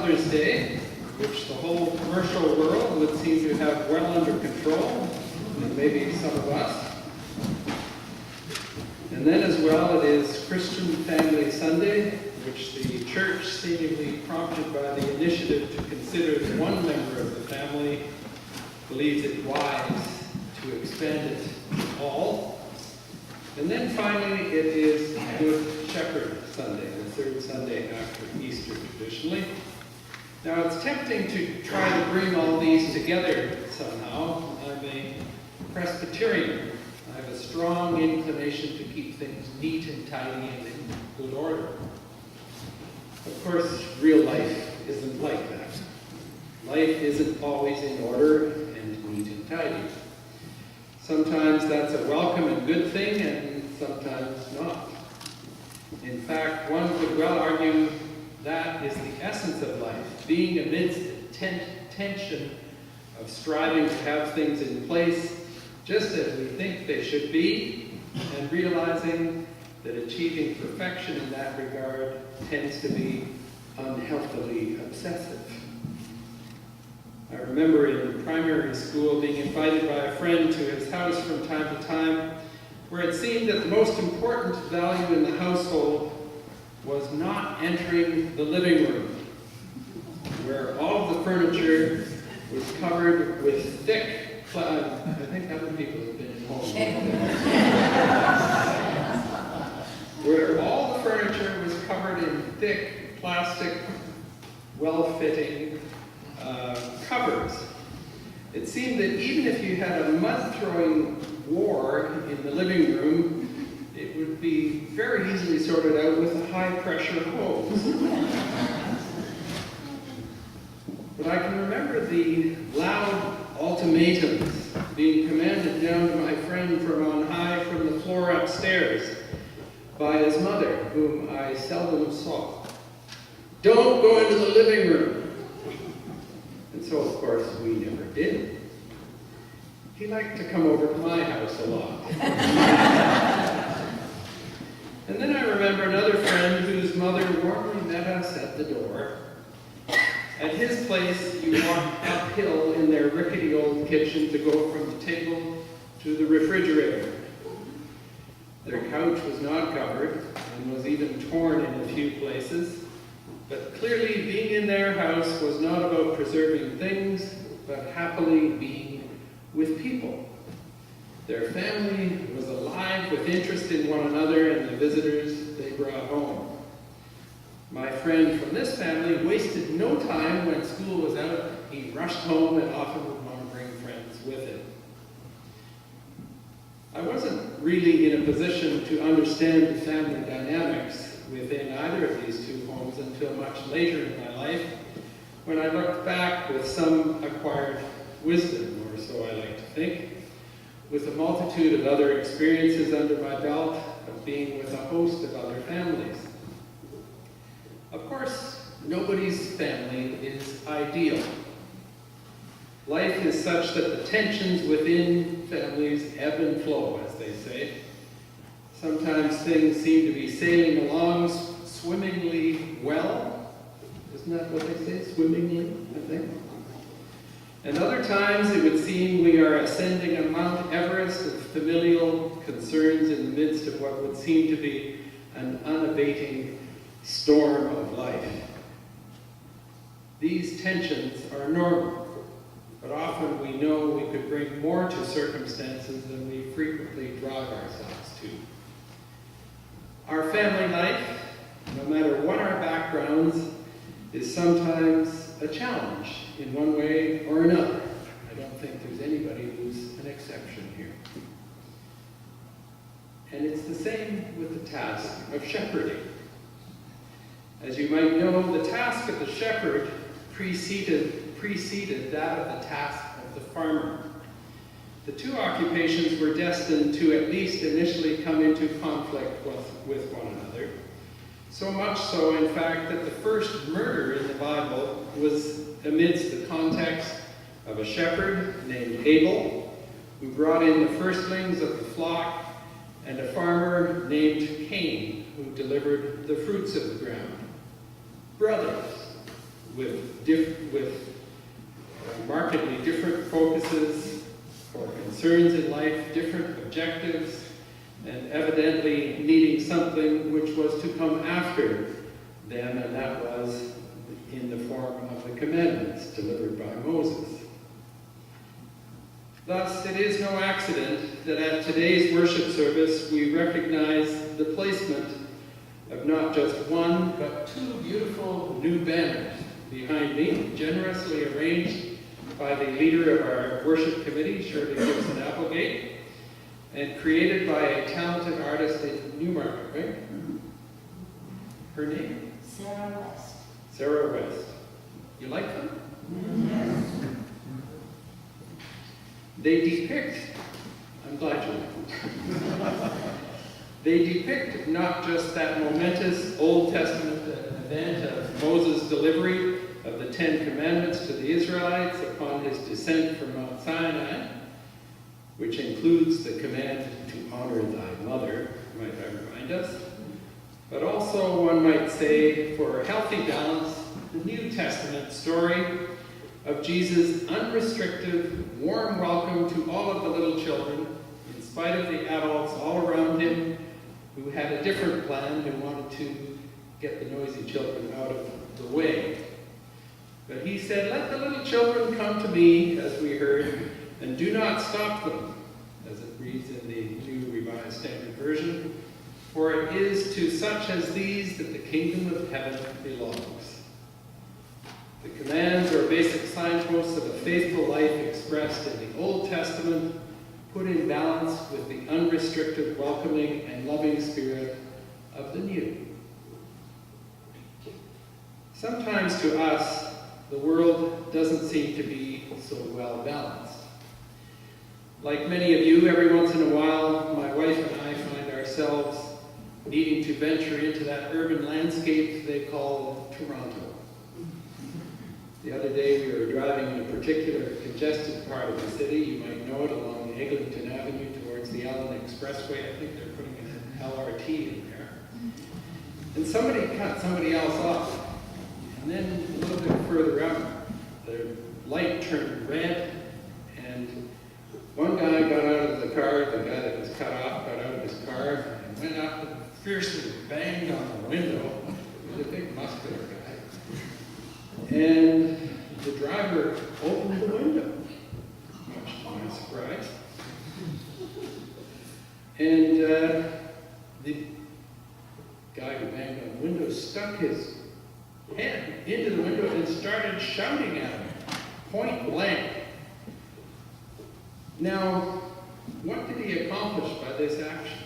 Mother's Day, which the whole commercial world would seem to have well under control, and maybe some of us. And then as well, it is Christian Family Sunday, which the church, seemingly prompted by the initiative to consider one member of the family, believes it wise to expand it to all. And then finally, it is Good Shepherd Sunday, the third Sunday after Easter traditionally. Now, it's tempting to try to bring all these together somehow. I'm a Presbyterian. I have a strong inclination to keep things neat and tidy and in good order. Of course, real life isn't like that. Life isn't always in order and neat and tidy. Sometimes that's a welcome and good thing, and sometimes not. In fact, one could well argue that is the essence of life, being amidst the tension of striving to have things in place just as we think they should be, and realizing that achieving perfection in that regard tends to be unhealthily obsessive. I remember in primary school being invited by a friend to his house from time to time, where it seemed that the most important value in the household was not entering the living room, where all of the furniture was covered with thick, I think other people have been at home, where all the furniture was covered in thick, plastic, well-fitting covers. It seemed that even if you had a mud-throwing war in the living room, it would be very easily sorted out with a high-pressure hose. But I can remember the loud ultimatums being commanded down to my friend from on high from the floor upstairs by his mother, whom I seldom saw. Don't go into the living room. And so, of course, we never did. He liked to come over to my house a lot. And then I remember another friend whose mother warmly met us at the door. At his place, you walked uphill in their rickety old kitchen to go from the table to the refrigerator. Their couch was not covered and was even torn in a few places. But clearly, being in their house was not about preserving things, but happily being with people. Their family was alive with interest in one another and the visitors they brought home. My friend from this family wasted no time when school was out. He rushed home and often would want to bring friends with him. I wasn't really in a position to understand the family dynamics within either of these two homes until much later in my life, when I looked back with some acquired wisdom, or so I like to think, with a multitude of other experiences under my belt of being with a host of other families. Of course, nobody's family is ideal. Life is such that the tensions within families ebb and flow, as they say. Sometimes things seem to be sailing along swimmingly well. Isn't that what they say? Swimmingly, I think. And other times it would seem we are ascending a Mount Everest of familial concerns in the midst of what would seem to be an unabating storm of life. These tensions are normal, but often we know we could bring more to circumstances than we frequently drive ourselves to. Our family life, no matter what our backgrounds, is sometimes a challenge in one way or another. I don't think there's anybody who's an exception here. And it's the same with the task of shepherding. As you might know, the task of the shepherd preceded that of the task of the farmer. The two occupations were destined to at least initially come into conflict with one another. So much so, in fact, that the first murder in the Bible was amidst the context of a shepherd named Abel, who brought in the firstlings of the flock, and a farmer named Cain, who delivered the fruits of the ground. Brothers. with markedly different focuses or concerns in life, different objectives, and evidently needing something which was to come after them, and that was in the form of the commandments delivered by Moses. Thus, it is no accident that at today's worship service we recognize the placement of not just one, but two beautiful new banners behind me, generously arranged by the leader of our worship committee, Shirley Gibson Applegate, and created by a talented artist in Newmarket, right? Her name? Sarah West. Sarah West. You like them? Yes. They depict, I'm glad you like them. They depict not just that momentous Old Testament event of Moses' delivery of the Ten Commandments to the Israelites upon his descent from Mount Sinai, which includes the command to honor thy mother, might I remind us, but also, one might say, for a healthy balance, the New Testament story of Jesus' unrestricted, warm welcome to all of the little children, in spite of the adults all around him who had a different plan, who wanted to get the noisy children out of the way. But he said, "Let the little children come to me," as we heard, "and do not stop them," as it reads in the New Revised Standard Version, "for it is to such as these that the kingdom of heaven belongs." The commands are basic signposts of a faithful life expressed in the Old Testament, put in balance with the unrestricted, welcoming, and loving spirit of the New. Sometimes to us, the world doesn't seem to be so well balanced. Like many of you, every once in a while, my wife and I find ourselves needing to venture into that urban landscape they call Toronto. The other day we were driving in a particular congested part of the city. You might know it, along Eglinton Avenue towards the Allen Expressway. I think they're putting an LRT in there. And somebody cut somebody else off. And then a little bit further up, the light turned red, and one guy got out of the car, the guy that was cut off got out of his car and went up and fiercely banged on the window. He was a big muscular guy. And the driver opened the window, much to my surprise. And the guy who banged on the window stuck his head into the window and started shouting at him, point blank. Now, what did he accomplish by this action?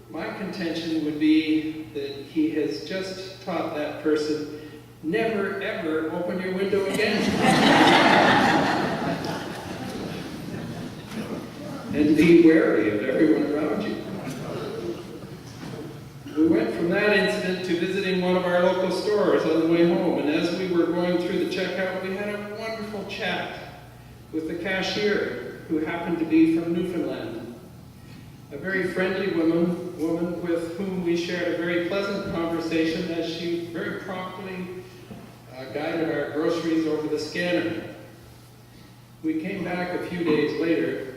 My contention would be that he has just taught that person, never ever open your window again. And be wary of everyone around you. We went from that incident to visiting one of our local stores on the way home, and as we were going through the checkout, we had a wonderful chat with the cashier, who happened to be from Newfoundland. A very friendly woman with whom we shared a very pleasant conversation as she very promptly guided our groceries over the scanner. We came back a few days later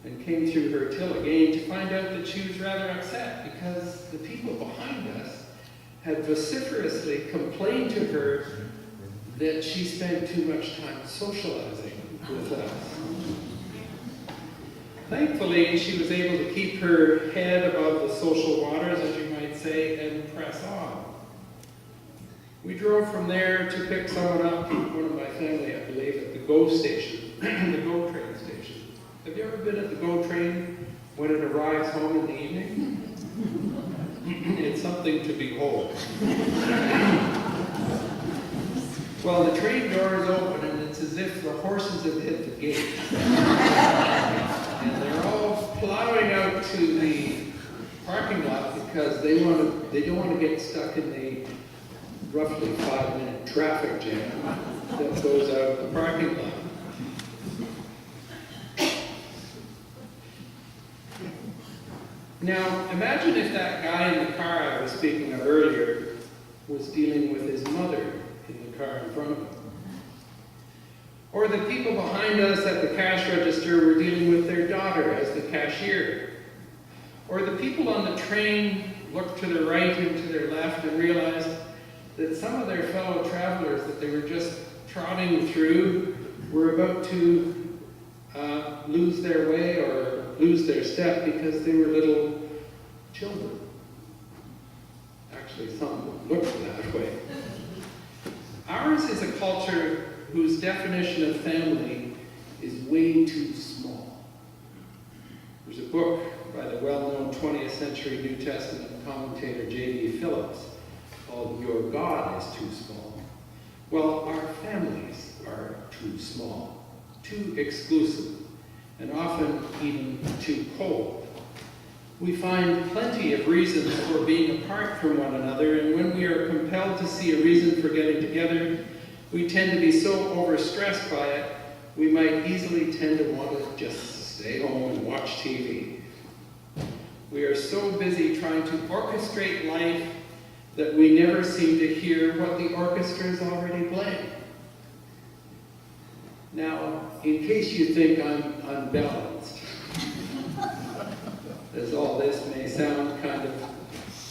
and came through her till again to find out that she was rather upset because the people behind us had vociferously complained to her that she spent too much time socializing with us. Thankfully, she was able to keep her head above the social waters, as you might say, and press on. We drove from there to pick someone up, one of my family, I believe, at the GO station, the GO train station. Have you ever been at the GO train when it arrives home in the evening? It's something to behold. Well, the train doors open, and it's as if the horses have hit the gate. And they're all plowing out to the parking lot because they don't want to get stuck in the roughly 5-minute traffic jam that goes out of the parking lot. Now, imagine if that guy in the car I was speaking of earlier was dealing with his mother in the car in front of him. Or the people behind us at the cash register were dealing with their daughter as the cashier. Or the people on the train looked to their right and to their left and realized that some of their fellow travelers that they were just trotting through were about to lose their way or lose their step because they were little children. Actually, some looked that way. Ours is a culture whose definition of family is way too small. There's a book by the well-known 20th century New Testament commentator J.B. Phillips called Your God is Too Small. Well, our families are too small, too exclusive, and often even too cold. We find plenty of reasons for being apart from one another, and when we are compelled to see a reason for getting together, we tend to be so overstressed by it, we might easily tend to want to just stay home and watch TV. We are so busy trying to orchestrate life that we never seem to hear what the orchestra is already playing. Now, in case you think I'm unbalanced, as all this may sound kind of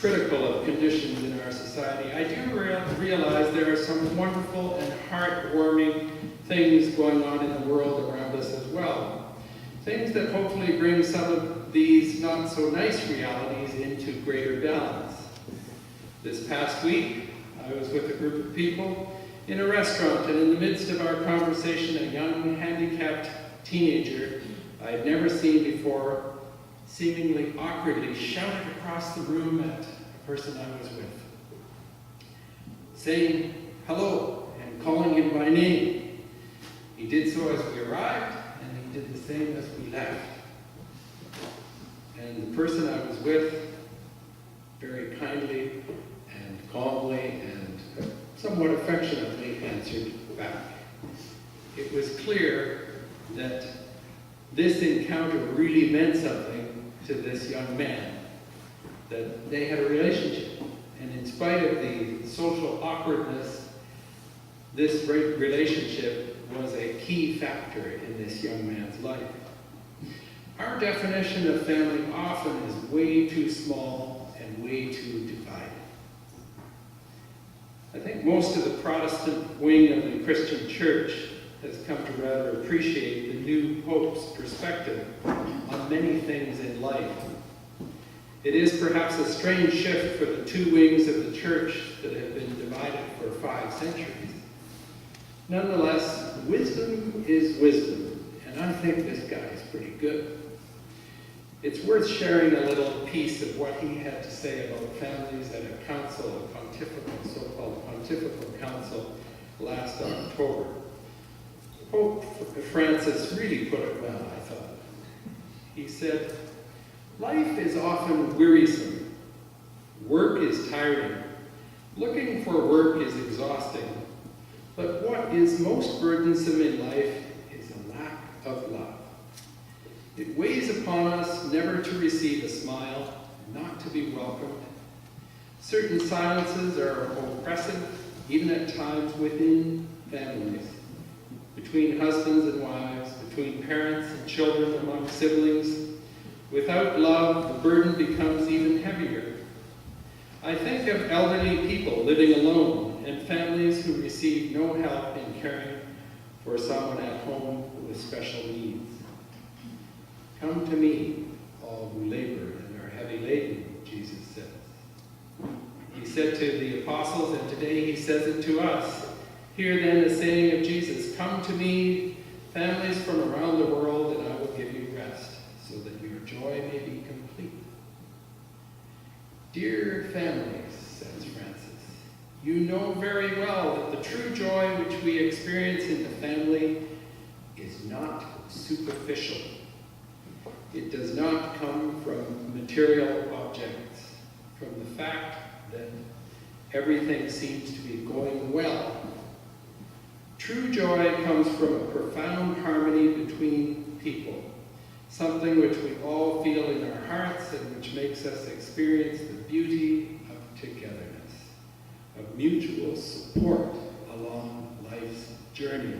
critical of conditions in our society, I do realize there are some wonderful and heartwarming things going on in the world around us as well. Things that hopefully bring some of these not so nice realities into greater balance. This past week, I was with a group of people in a restaurant, and in the midst of our conversation, a young handicapped teenager I had never seen before seemingly awkwardly shouted across the room at a person I was with, saying hello and calling him by name. He did so as we arrived, and he did the same as we left. And the person I was with very kindly and calmly and somewhat affectionately answered back. It was clear that this encounter really meant something to this young man, that they had a relationship. And in spite of the social awkwardness, this relationship was a key factor in this young man's life. Our definition of family often is way too small and way too divided. I think most of the Protestant wing of the Christian church has come to rather appreciate the new Pope's perspective on many things in life. It is perhaps a strange shift for the two wings of the church that have been divided for 5 centuries. Nonetheless, wisdom is wisdom, and I think this guy is pretty good. It's worth sharing a little piece of what he had to say about families at a council, a pontifical, so-called pontifical council last October. Pope Francis really put it well, I thought. He said, "Life is often wearisome. Work is tiring. Looking for work is exhausting. But what is most burdensome in life is a lack of love. It weighs upon us never to receive a smile, not to be welcomed. Certain silences are oppressive, even at times within families, between husbands and wives, between parents and children, among siblings. Without love, the burden becomes even heavier. I think of elderly people living alone and families who receive no help in caring for someone at home with special needs. Come to me, all who labor and are heavy laden, Jesus says. He said to the apostles, and today he says it to us. Hear then the saying of Jesus, come to me, families from around the world, and I will give you rest, so that your joy may be complete. Dear families, says Francis, you know very well that the true joy which we experience in the family is not superficial. It does not come from material objects, from the fact that everything seems to be going well. True joy comes from a profound harmony between people, something which we all feel in our hearts and which makes us experience the beauty of togetherness, of mutual support journey.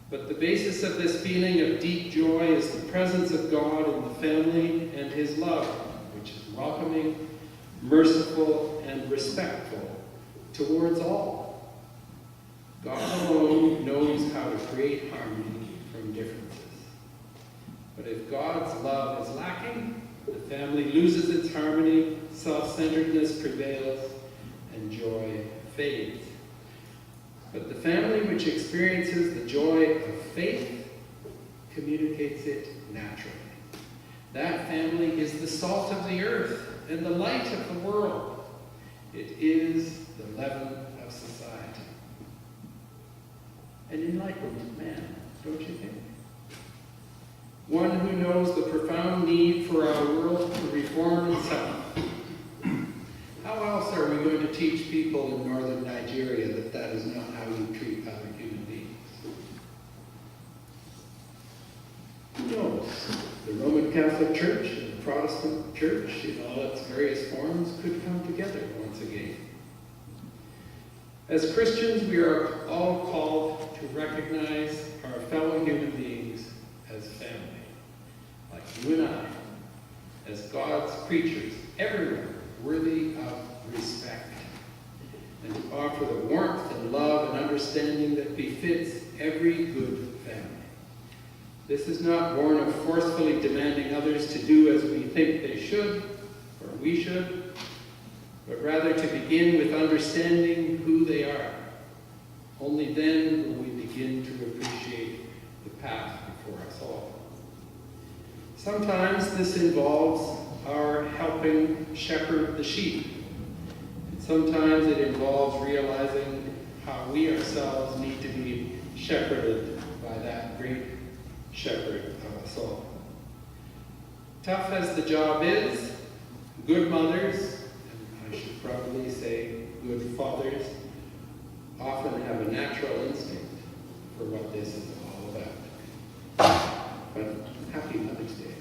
But the basis of this feeling of deep joy is the presence of God in the family and his love, which is welcoming, merciful, and respectful towards all. God alone knows how to create harmony from differences. But if God's love is lacking, the family loses its harmony, self-centeredness prevails, and joy fades. But the family which experiences the joy of faith communicates it naturally. That family is the salt of the earth and the light of the world. It is the leaven of society. An enlightened man, don't you think? One who knows the profound need for our world to reform itself. How else are we going to teach people in northern Nigeria that that is not how you treat other human beings? Who knows? The Roman Catholic Church and the Protestant Church, in all its various forms, could come together once again. As Christians, we are all called to recognize our fellow human beings as family, like you and I, as God's creatures, everywhere worthy of respect, and to offer the warmth and love and understanding that befits every good family. This is not born of forcefully demanding others to do as we think they should, or we should, but rather to begin with understanding who they are. Only then will we begin to appreciate the path before us all. Sometimes this involves our helping shepherd the sheep. And sometimes it involves realizing how we ourselves need to be shepherded by that great shepherd of us all. Tough as the job is, good mothers, and I should probably say good fathers, often have a natural instinct for what this is all about. But happy Mother's Day.